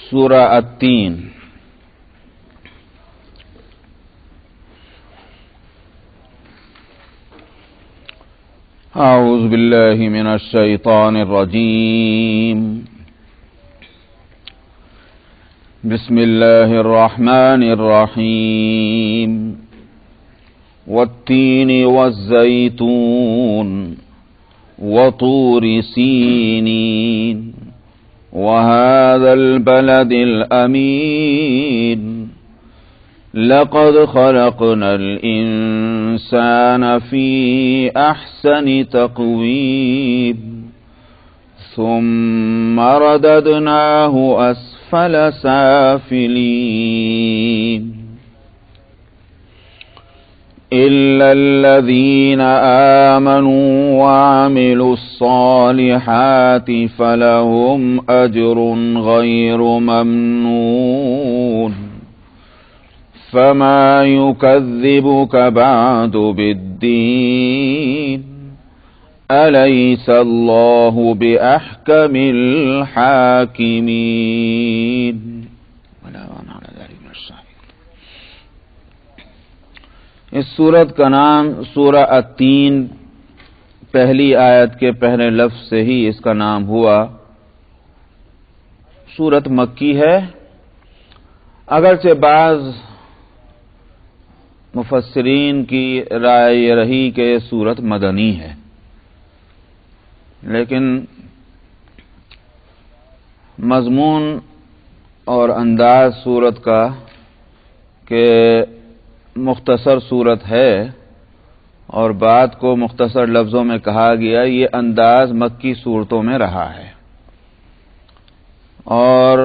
سورہ التین۔ اعوذ باللہ من الشیطان الرجیم، بسم اللہ الرحمن الرحیم، والتین والزیتون وطور سینین وهذا البلد الأمين لقد خلقنا الإنسان في أحسن تقويم ثم رددناه أسفل سافلين إلا الذين آمنوا وعملوا الصالحات فلهم أجر غير ممنون فما يكذبك بعد بالدين أليس الله بأحكم الحاكمين. اس سورت کا نام سورہ التین، پہلی آیت کے پہلے لفظ سے ہی اس کا نام ہوا. سورت مکی ہے، اگرچہ بعض مفسرین کی رائے یہ رہی کہ یہ سورت مدنی ہے، لیکن مضمون اور انداز سورت کا کہ مختصر صورت ہے اور بات کو مختصر لفظوں میں کہا گیا، یہ انداز مکی صورتوں میں رہا ہے. اور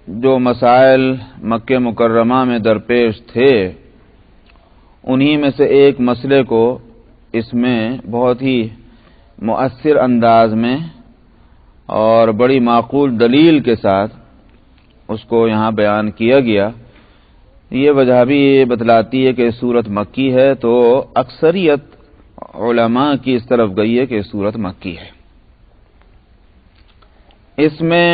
جو مسائل مکہ مکرمہ میں درپیش تھے، انہی میں سے ایک مسئلے کو اس میں بہت ہی مؤثر انداز میں اور بڑی معقول دلیل کے ساتھ اس کو یہاں بیان کیا گیا. یہ وجہ بھی یہ بتلاتی ہے کہ سورت مکی ہے، تو اکثریت علماء کی اس طرف گئی ہے کہ سورت مکی ہے. اس میں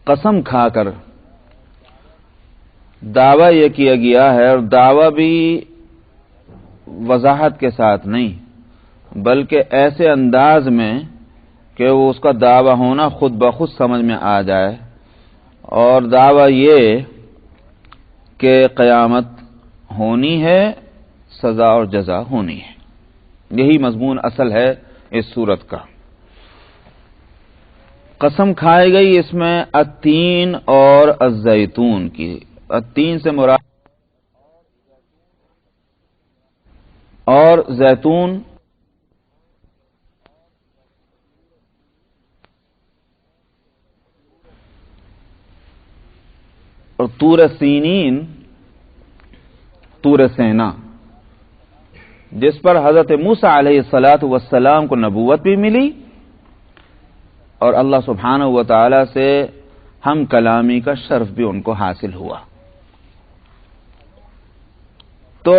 قسم کھا کر دعویٰ یہ کیا گیا ہے، اور دعویٰ بھی وضاحت کے ساتھ نہیں بلکہ ایسے انداز میں کہ وہ اس کا دعویٰ ہونا خود بخود سمجھ میں آ جائے، اور دعویٰ یہ کہ قیامت ہونی ہے، سزا اور جزا ہونی ہے. یہی مضمون اصل ہے اس سورت کا. قسم کھائی گئی اس میں التین اور الزیتون کی. التین سے مراد اور زیتون اور طور سینین، طور سینا، جس پر حضرت موسیٰ علیہ السلام کو نبوت بھی ملی اور اللہ سبحانہ و تعالی سے ہم کلامی کا شرف بھی ان کو حاصل ہوا. تو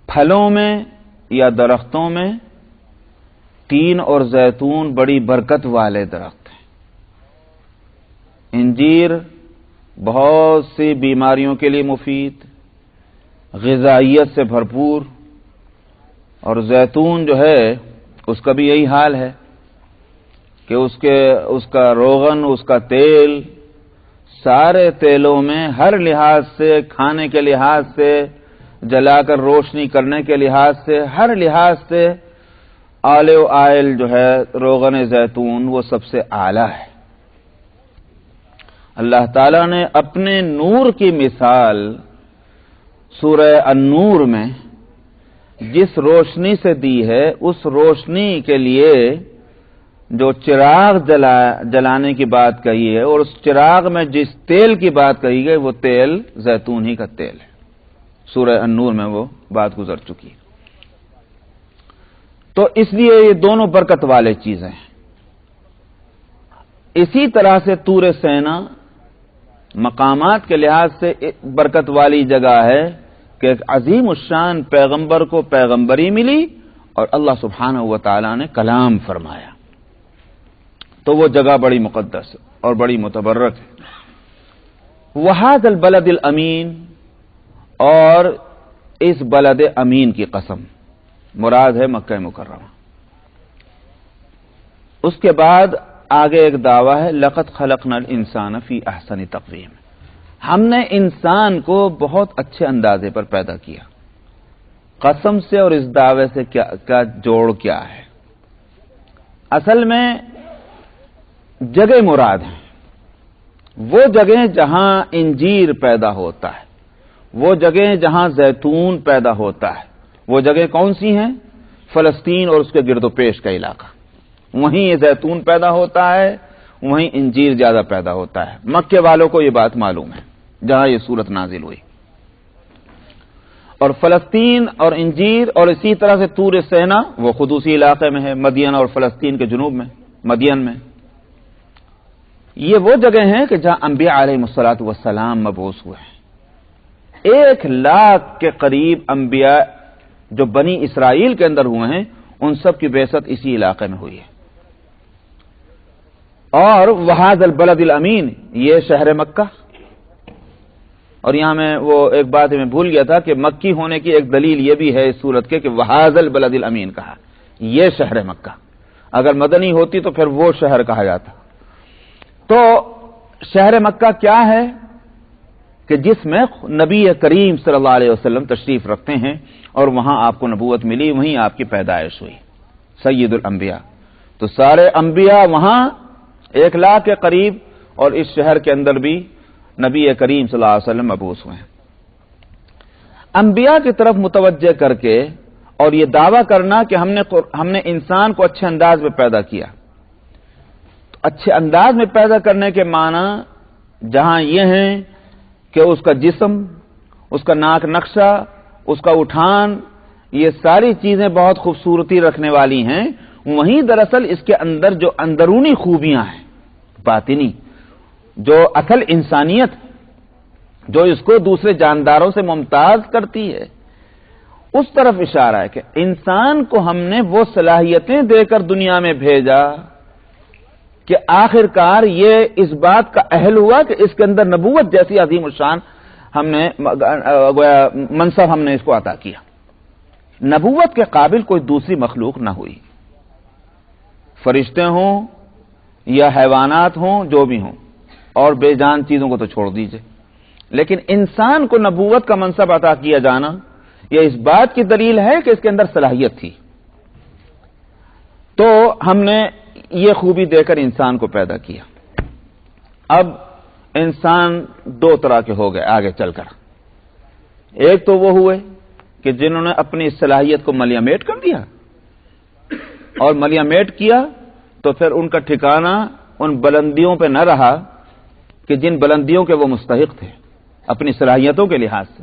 پھلوں میں یا درختوں میں تین اور زیتون بڑی برکت والے درخت ہیں. انجیر بہت سی بیماریوں کے لیے مفید، غذائیت سے بھرپور، اور زیتون جو ہے اس کا بھی یہی حال ہے کہ اس کا روغن، اس کا تیل، سارے تیلوں میں ہر لحاظ سے، کھانے کے لحاظ سے، جلا کر روشنی کرنے کے لحاظ سے، ہر لحاظ سے آلیو آئل جو ہے روغن زیتون وہ سب سے اعلیٰ ہے. اللہ تعالیٰ نے اپنے نور کی مثال سورہ النور میں جس روشنی سے دی ہے، اس روشنی کے لیے جو چراغ جلانے کی بات کہی ہے، اور اس چراغ میں جس تیل کی بات کہی گئی وہ تیل زیتون ہی کا تیل ہے. سورہ النور میں وہ بات گزر چکی ہے. تو اس لیے یہ دونوں برکت والے چیزیں ہیں. اسی طرح سے طور سینا مقامات کے لحاظ سے برکت والی جگہ ہے کہ ایک عظیم الشان پیغمبر کو پیغمبری ملی اور اللہ سبحانہ و تعالی نے کلام فرمایا. تو وہ جگہ بڑی مقدس اور بڑی متبرک ہے۔ وَهَذَا الْبَلَدِ الْأَمِينَ، اور اس بلد امین کی قسم، مراد ہے مکہ مکرمہ۔ اس کے بعد آگے ایک دعویٰ ہے لَقَدْ خَلَقْنَا الْإِنسَانَ فِي أَحْسَنِ تَقْوِيمٍ، ہم نے انسان کو بہت اچھے اندازے پر پیدا کیا۔ قسم سے اور اس دعوے سے کیا جوڑ کیا ہے؟ اصل میں جگہ مراد ہیں، وہ جگہیں جہاں انجیر پیدا ہوتا ہے، وہ جگہیں جہاں زیتون پیدا ہوتا ہے۔ وہ جگہ کون سی ہیں؟ فلسطین اور اس کے گرد و پیش کا علاقہ، وہیں یہ زیتون پیدا ہوتا ہے، وہیں انجیر زیادہ پیدا ہوتا ہے۔ مکے والوں کو یہ بات معلوم ہے جہاں یہ سورت نازل ہوئی۔ اور فلسطین اور انجیر اور اسی طرح سے طور سینا وہ خود اسی علاقے میں ہے، مدین اور فلسطین کے جنوب میں، مدین میں۔ یہ وہ جگہ ہیں کہ جہاں انبیاء علیہ الصلوۃ والسلام مبعوث ہوئے ہیں۔ 1,00,000 کے قریب انبیاء جو بنی اسرائیل کے اندر ہوئے ہیں، ان سب کی بعثت اسی علاقے میں ہوئی ہے۔ اور وَهَذَا الْبَلَدِ الْأَمِينَ، یہ شہر مکہ۔ اور یہاں میں وہ ایک بات میں بھول گیا تھا کہ مکی ہونے کی ایک دلیل یہ بھی ہے اس صورت کے کہ وَهَذَا الْبَلَدِ الْأَمِينَ کہا، یہ شہر مکہ۔ اگر مدنی ہوتی تو پھر وہ شہر کہا جاتا۔ تو شہر مکہ کیا ہے کہ جس میں نبی کریم صلی اللہ علیہ وسلم تشریف رکھتے ہیں، اور وہاں آپ کو نبوت ملی، وہیں آپ کی پیدائش ہوئی، سید الانبیاء۔ تو سارے انبیاء وہاں 1,00,000 کے قریب، اور اس شہر کے اندر بھی نبی کریم صلی اللہ علیہ وسلم مبعوث ہوئے ہیں۔ انبیاء کی طرف متوجہ کر کے اور یہ دعویٰ کرنا کہ ہم نے انسان کو اچھے انداز میں پیدا کیا۔ تو اچھے انداز میں پیدا کرنے کے معنی جہاں یہ ہیں کہ اس کا جسم، اس کا ناک نقشہ، اس کا اٹھان، یہ ساری چیزیں بہت خوبصورتی رکھنے والی ہیں، وہیں دراصل اس کے اندر جو اندرونی خوبیاں ہیں، باطنی، جو اصل انسانیت، جو اس کو دوسرے جانداروں سے ممتاز کرتی ہے، اس طرف اشارہ ہے کہ انسان کو ہم نے وہ صلاحیتیں دے کر دنیا میں بھیجا کہ آخر کار یہ اس بات کا اہل ہوا کہ اس کے اندر نبوت جیسی عظیم الشان ہم نے منصب ہم نے اس کو عطا کیا۔ نبوت کے قابل کوئی دوسری مخلوق نہ ہوئی، فرشتے ہوں یا حیوانات ہوں، جو بھی ہوں، اور بے جان چیزوں کو تو چھوڑ دیجئے، لیکن انسان کو نبوت کا منصب عطا کیا جانا یہ اس بات کی دلیل ہے کہ اس کے اندر صلاحیت تھی۔ تو ہم نے یہ خوبی دے کر انسان کو پیدا کیا۔ اب انسان دو طرح کے ہو گئے آگے چل کر۔ ایک تو وہ ہوئے کہ جنہوں نے اپنی صلاحیت کو ملیہ میٹ کر دیا، اور ملیہ میٹ کیا تو پھر ان کا ٹھکانہ ان بلندیوں پہ نہ رہا کہ جن بلندیوں کے وہ مستحق تھے اپنی صلاحیتوں کے لحاظ سے،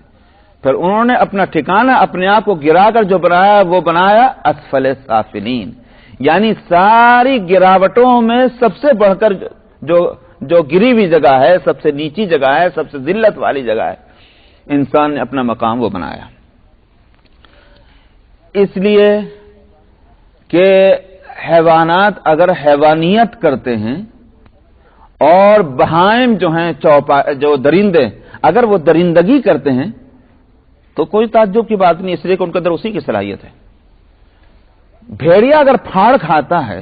پھر انہوں نے اپنا ٹھکانہ اپنے آپ کو گرا کر جو بنایا وہ بنایا اسفل سافلین، یعنی ساری گراوٹوں میں سب سے بڑھ کر جو گری ہوئی جگہ ہے، سب سے نیچی جگہ ہے، سب سے ذلت والی جگہ ہے، انسان نے اپنا مقام وہ بنایا۔ اس لیے کہ حیوانات اگر حیوانیت کرتے ہیں اور بہائم جو ہیں جو درندے اگر وہ درندگی کرتے ہیں تو کوئی تعجب کی بات نہیں، اس لیے کہ ان کے اندر اسی کی صلاحیت ہے۔ بھیڑیا اگر پھاڑ کھاتا ہے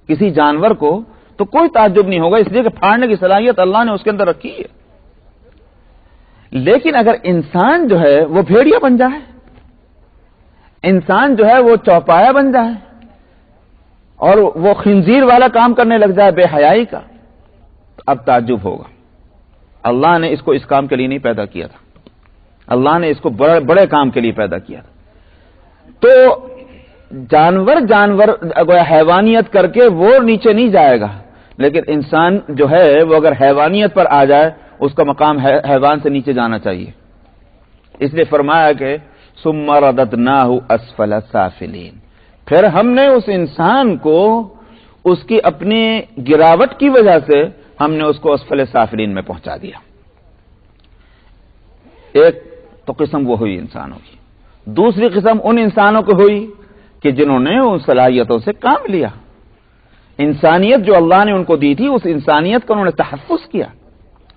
کسی جانور کو تو کوئی تعجب نہیں ہوگا، اس لیے کہ پھاڑنے کی صلاحیت اللہ نے اس کے اندر رکھی ہے۔ لیکن اگر انسان جو ہے وہ بھیڑیا بن جائے، انسان جو ہے وہ چوپایا بن جائے اور وہ خنزیر والا کام کرنے لگ جائے بے حیائی کا، تو اب تعجب ہوگا۔ اللہ نے اس کو اس کام کے لیے نہیں پیدا کیا تھا، اللہ نے اس کو بڑے کام کے لیے پیدا کیا تھا۔ تو جانور حیوانیت کر کے وہ نیچے نہیں جائے گا، لیکن انسان جو ہے وہ اگر حیوانیت پر آ جائے اس کا مقام حیوان سے نیچے جانا چاہیے۔ اس لیے فرمایا کہ ثم رددناہ اسفل سافلین، پھر ہم نے اس انسان کو اس کی اپنی گراوٹ کی وجہ سے ہم نے اس کو اسفل سافلین میں پہنچا دیا۔ ایک تو قسم وہ ہوئی انسانوں کی، دوسری قسم ان انسانوں کو ہوئی کہ جنہوں نے ان صلاحیتوں سے کام لیا۔ انسانیت جو اللہ نے ان کو دی تھی اس انسانیت کا انہوں نے تحفظ کیا،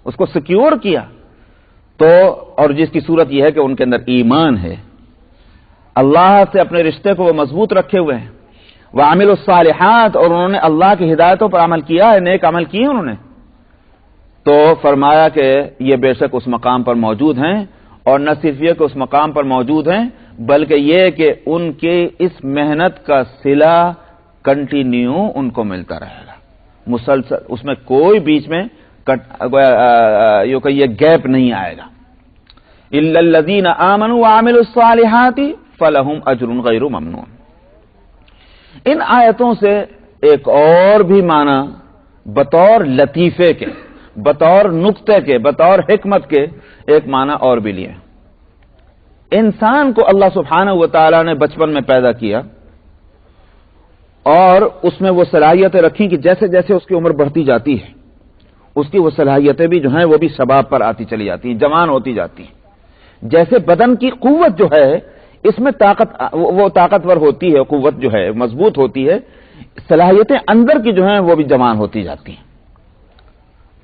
اس کو سیکیور کیا، تو اور جس کی صورت یہ ہے کہ ان کے اندر ایمان ہے، اللہ سے اپنے رشتے کو وہ مضبوط رکھے ہوئے ہیں، وعملوا الصالحات، اور انہوں نے اللہ کی ہدایتوں پر عمل کیا ہے، نیک عمل کیے انہوں نے، تو فرمایا کہ یہ بے شک اس مقام پر موجود ہیں، اور نہ صرف یہ کہ اس مقام پر موجود ہیں بلکہ یہ کہ ان کے اس محنت کا صلہ کنٹینیو ان کو ملتا رہے گا، مسلسل، اس میں کوئی بیچ میں یہ گیپ نہیں آئے گا۔ الا الذین آمنوا وعملوا الصالحات فلہم اجر غیر ممنون۔ ان آیتوں سے ایک اور بھی معنی بطور لطیفے کے، بطور نکتے کے، بطور حکمت کے ایک معنی اور بھی لیے۔ انسان کو اللہ سبحانہ و تعالی نے بچپن میں پیدا کیا اور اس میں وہ صلاحیتیں رکھی کہ جیسے جیسے اس کی عمر بڑھتی جاتی ہے اس کی وہ صلاحیتیں بھی جو ہیں وہ بھی شباب پر آتی چلی جاتی ہیں، جوان ہوتی جاتی ہیں۔ جیسے بدن کی قوت جو ہے اس میں وہ طاقتور ہوتی ہے، قوت جو ہے مضبوط ہوتی ہے، صلاحیتیں اندر کی جو ہیں وہ بھی جوان ہوتی جاتی ہیں۔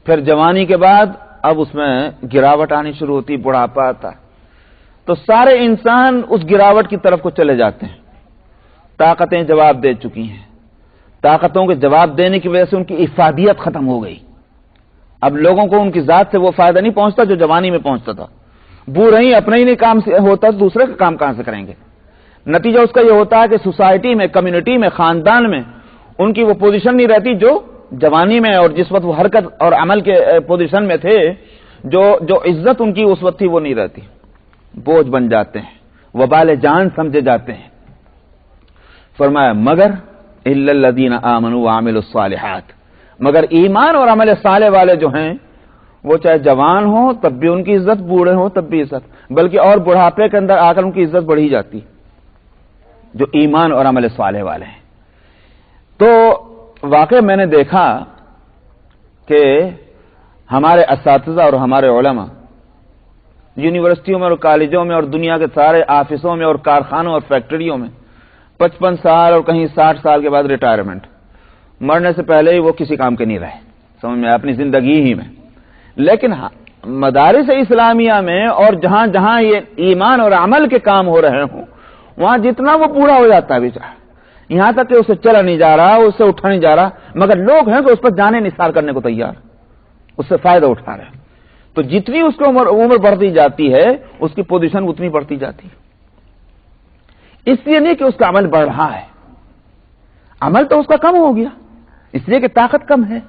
پھر جوانی کے بعد اب اس میں گراوٹ آنی شروع ہوتی، بڑھاپا آتا، تو سارے انسان اس گراوٹ کی طرف کو چلے جاتے ہیں۔ طاقتیں جواب دے چکی ہیں، طاقتوں کے جواب دینے کی وجہ سے ان کی افادیت ختم ہو گئی، اب لوگوں کو ان کی ذات سے وہ فائدہ نہیں پہنچتا جو جوانی میں پہنچتا تھا۔ بوڑھے ہی اپنے ہی نہیں کام سے ہوتا تو دوسرے کا کام کہاں سے کریں گے؟ نتیجہ اس کا یہ ہوتا ہے کہ سوسائٹی میں، کمیونٹی میں، خاندان میں ان کی وہ پوزیشن نہیں رہتی جو جوانی میں اور جس وقت وہ حرکت اور عمل کے پوزیشن میں تھے، جو عزت ان کی اس وقت تھی وہ نہیں رہتی، بوجھ بن جاتے ہیں، وبال جان سمجھے جاتے ہیں۔ فرمایا مگر الا الذین آمنوا وعملوا الصالحات، مگر ایمان اور عمل صالح والے جو ہیں وہ چاہے جوان ہوں تب بھی ان کی عزت، بوڑھے ہوں تب بھی عزت، بلکہ اور بڑھاپے کے اندر آ کر ان کی عزت بڑھی جاتی جو ایمان اور عمل صالح والے ہیں۔ تو واقع میں نے دیکھا کہ ہمارے اساتذہ اور ہمارے علماء یونیورسٹیوں میں اور کالجوں میں اور دنیا کے سارے آفسوں میں اور کارخانوں اور فیکٹریوں میں 55 سال اور کہیں 60 سال کے بعد ریٹائرمنٹ، مرنے سے پہلے ہی وہ کسی کام کے نہیں رہے، سمجھ میں اپنی زندگی ہی میں۔ لیکن مدارس اسلامیہ میں اور جہاں جہاں یہ ایمان اور عمل کے کام ہو رہے ہوں وہاں جتنا وہ پورا ہو جاتا ہے بیچارہ، یہاں تک کہ اسے چلا نہیں جا رہا، اسے اٹھا نہیں جا رہا، مگر لوگ ہیں کہ اس پر جانے نثار کرنے کو تیار، اس سے فائدہ اٹھا رہے ہیں۔ تو جتنی اس کی عمر بڑھتی جاتی ہے اس کی پوزیشن اتنی بڑھتی جاتی ہے۔ اس لیے نہیں کہ اس کا عمل بڑھ رہا ہے، عمل تو اس کا کم ہو گیا اس لیے کہ طاقت کم ہے،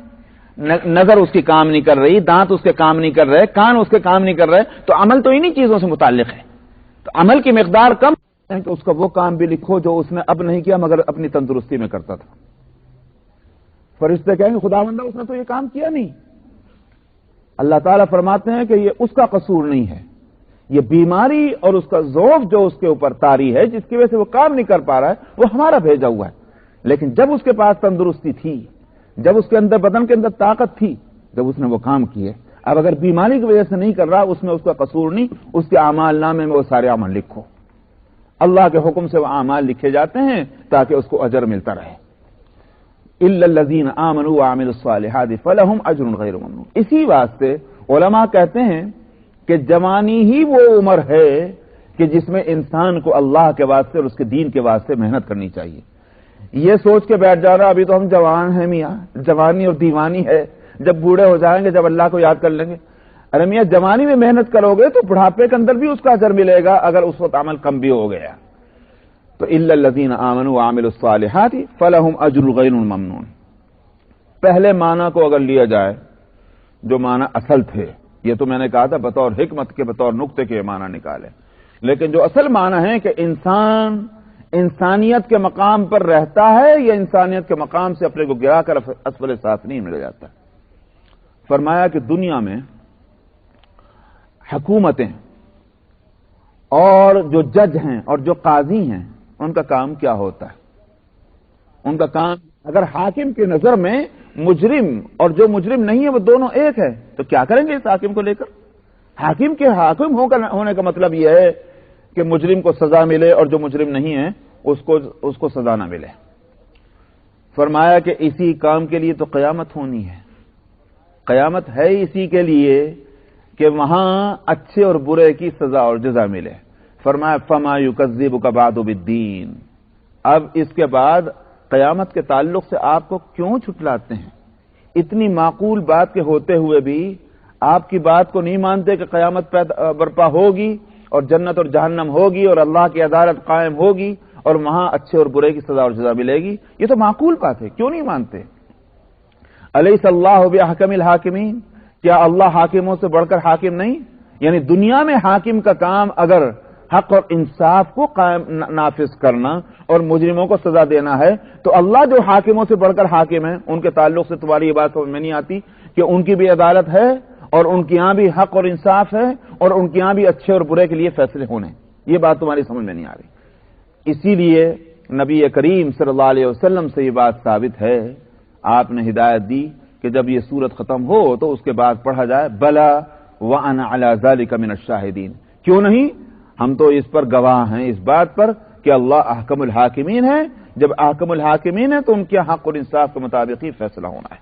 نظر اس کی کام نہیں کر رہی، دانت اس کے کام نہیں کر رہے، کان اس کے کام نہیں کر رہے، تو عمل تو انہی چیزوں سے متعلق ہے۔ تو عمل کی مقدار کم ہے کہ اس کا وہ کام بھی لکھو جو اس نے اب نہیں کیا مگر اپنی تندرستی میں کرتا تھا۔ فرشتے کہیں گے خداوندہ اس نے تو یہ کام کیا نہیں۔ اللہ تعالیٰ فرماتے ہیں کہ یہ اس کا قصور نہیں ہے، یہ بیماری اور اس کا ضعف جو اس کے اوپر طاری ہے جس کی وجہ سے وہ کام نہیں کر پا رہا ہے وہ ہمارا بھیجا ہوا ہے۔ لیکن جب اس کے پاس تندرستی تھی، جب اس کے اندر بدن کے اندر طاقت تھی، جب اس نے وہ کام کیے، اب اگر بیماری کی وجہ سے نہیں کر رہا اس میں اس کا قصور نہیں، اس کے اعمال نامے میں وہ سارے اعمال لکھو، اللہ کے حکم سے وہ اعمال لکھے جاتے ہیں تاکہ اس کو اجر ملتا رہے۔ الا الذین آمنوا وعملوا الصالحات فلہم اجر غیر ممنون۔ اسی واسطے علماء کہتے ہیں کہ جوانی ہی وہ عمر ہے کہ جس میں انسان کو اللہ کے واسطے اور اس کے دین کے واسطے محنت کرنی چاہیے۔ یہ سوچ کے بیٹھ جانا ابھی تو ہم جوان ہیں میاں، جوانی اور دیوانی ہے، جب بوڑھے ہو جائیں گے جب اللہ کو یاد کر لیں گے، ارے میاں جوانی میں محنت کرو گے تو بڑھاپے کے اندر بھی اس کا اجر ملے گا اگر اس وقت عمل کم بھی ہو گیا۔ تو الا الذین آمنوا وعملوا الصالحات فلہم اجر غیر ممنون۔ پہلے معنی کو اگر لیا جائے جو معنی اصل تھے، یہ تو میں نے کہا تھا بطور حکمت کے، بطور نقطے کے معنی نکالے، لیکن جو اصل معنی ہے کہ انسان انسانیت کے مقام پر رہتا ہے یا انسانیت کے مقام سے اپنے کو گرا کر اسفل سافلین میں لے جاتا ہے۔ فرمایا کہ دنیا میں حکومتیں اور جو جج ہیں اور جو قاضی ہیں ان کا کام کیا ہوتا ہے؟ ان کا کام اگر حاکم کی نظر میں مجرم اور جو مجرم نہیں ہے وہ دونوں ایک ہے تو کیا کریں گے اس حاکم کو لے کر؟ حاکم کے حاکم ہونے کا مطلب یہ ہے کہ مجرم کو سزا ملے اور جو مجرم نہیں ہے اس کو سزا نہ ملے۔ فرمایا کہ اسی کام کے لیے تو قیامت ہونی ہے. قیامت ہے اسی کے لیے کہ وہاں اچھے اور برے کی سزا اور جزا ملے. فرمایا فما یکذبک بعد بالدین. اب اس کے بعد قیامت کے تعلق سے آپ کو کیوں چھٹلاتے ہیں؟ اتنی معقول بات کے ہوتے ہوئے بھی آپ کی بات کو نہیں مانتے کہ قیامت برپا ہوگی اور جنت اور جہنم ہوگی اور اللہ کی عدالت قائم ہوگی اور وہاں اچھے اور برے کی سزا اور جزا ملے گی. یہ تو معقول بات ہے، کیوں نہیں مانتے؟ الیس اللہ باحکم الحاکمین. کیا اللہ حاکموں سے بڑھ کر حاکم نہیں؟ یعنی دنیا میں حاکم کا کام اگر حق اور انصاف کو قائم نافذ کرنا اور مجرموں کو سزا دینا ہے تو اللہ جو حاکموں سے بڑھ کر حاکم ہیں ان کے تعلق سے تمہاری یہ بات سمجھ میں نہیں آتی کہ ان کی بھی عدالت ہے اور ان کے یہاں بھی حق اور انصاف ہے اور ان کے یہاں بھی اچھے اور برے کے لیے فیصلے ہونے. یہ بات تمہاری سمجھ میں نہیں آ رہی. اسی لیے نبی کریم صلی اللہ علیہ وسلم سے یہ بات ثابت ہے. آپ نے ہدایت دی کہ جب یہ سورت ختم ہو تو اس کے بعد پڑھا جائے بلا وانا علی ذلک من الشاہدین. کیوں نہیں؟ ہم تو اس پر گواہ ہیں، اس بات پر کہ اللہ احکم الحاکمین ہے. جب احکم الحاکمین ہے تو ان کے حق اور انصاف کے مطابق ہی فیصلہ ہونا ہے.